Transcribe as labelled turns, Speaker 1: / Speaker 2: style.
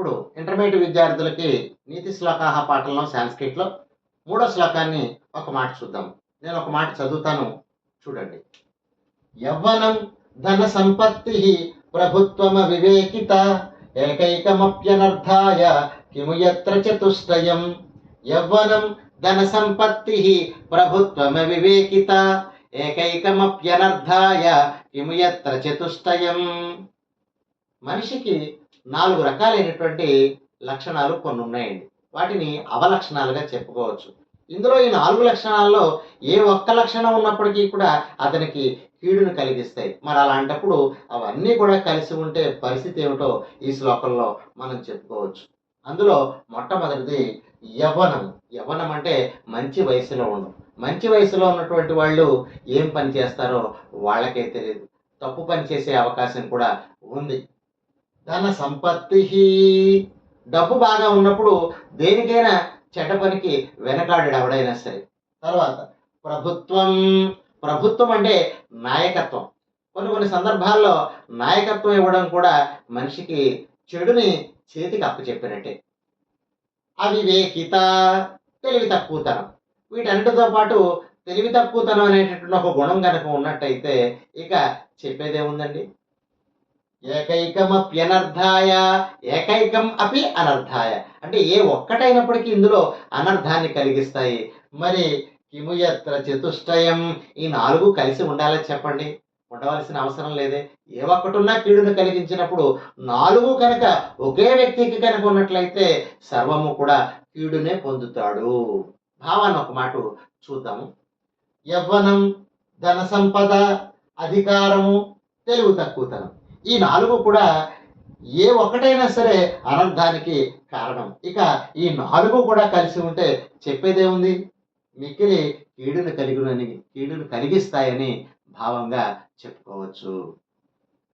Speaker 1: ఇప్పుడు ఇంటర్మీడియట్ విద్యార్థులకి నీతి శ్లోకాహ పాఠంలో సాంస్క్రిట్‌లో మూడో శ్లోకాన్ని ఒక మాట చూద్దాం. నేను ఒక మాట చదువుతాను చూడండి. యవ్వనం ధన సంపత్తిః ప్రభుత్వమవివేకిత ఏకైకమప్యనర్థాయ కిము యత్ర చతుష్టయం. యవ్వనం ధన సంపత్తిః ప్రభుత్వమవివేకిత ఏకైకమప్యనర్థాయ కిము యత్ర చతుష్టయం. మనిషికి 4 రకాలైనటువంటి లక్షణాలు కొన్ని ఉన్నాయండి. వాటిని అవలక్షణాలుగా చెప్పుకోవచ్చు. ఇందులో ఈ 4 లక్షణాల్లో ఏ ఒక్క లక్షణం ఉన్నప్పటికీ కూడా అతనికి కీడును కలిగిస్తాయి. మరి అలాంటప్పుడు అవన్నీ కూడా కలిసి ఉంటే పరిస్థితి ఏమిటో ఈ శ్లోకంలో మనం చెప్పుకోవచ్చు. అందులో మొట్టమొదటిది యవ్వనం. యవ్వనం అంటే మంచి వయసులో ఉండడం. మంచి వయసులో ఉన్నటువంటి వాళ్ళు ఏం పని చేస్తారో వాళ్ళకే తెలియదు. తప్పు పని చేసే అవకాశం కూడా ఉంది. ధన సంపత్తి, డబ్బు బాగా ఉన్నప్పుడు దేనికైనా చెడ్డ పనికి వెనకాడు ఎవడైనా సరే. తర్వాత ప్రభుత్వం. ప్రభుత్వం అంటే నాయకత్వం. కొన్ని కొన్ని సందర్భాల్లో నాయకత్వం ఇవ్వడం కూడా మనిషికి చెడుని చేతికి అప్పచెప్పినట్టే. అవివేకిత, తెలివి తక్కువతనం. వీటన్నిటితో పాటు తెలివి తక్కువతనం అనేటటువంటి ఒక గుణం కనుక ఉన్నట్టయితే ఇక చెప్పేదేముందండి. ఏకైకమప్యనర్థాయ, ఏకైకం అపి అనర్థాయ. అంటే ఏ ఒక్కటైనప్పటికీ ఇందులో అనర్థాన్ని కలిగిస్తాయి. మరి కిము యత్ర చతుష్టయం, ఈ 4 కలిసి ఉండాలని చెప్పండి. ఉండవలసిన అవసరం లేదే. ఏ ఒక్కటున్నా కీడును కలిగించినప్పుడు 4 కనుక ఒకే వ్యక్తికి కనుక ఉన్నట్లయితే సర్వము కూడా కీడునే పొందుతాడు. భావాన్ని ఒక మాట చూద్దాము. యవ్వనం, ధన సంపద, అధికారము, తెలివి తక్కువతనం. ఈ 4 కూడా ఏ ఒక్కటైనా సరే అనర్థానికి కారణం. ఇక ఈ 4 కూడా కలిసి ఉంటే చెప్పేదేముంది, మిక్కిలి కీడును కలిగిస్తాయని భావంగా చెప్పుకోవచ్చు.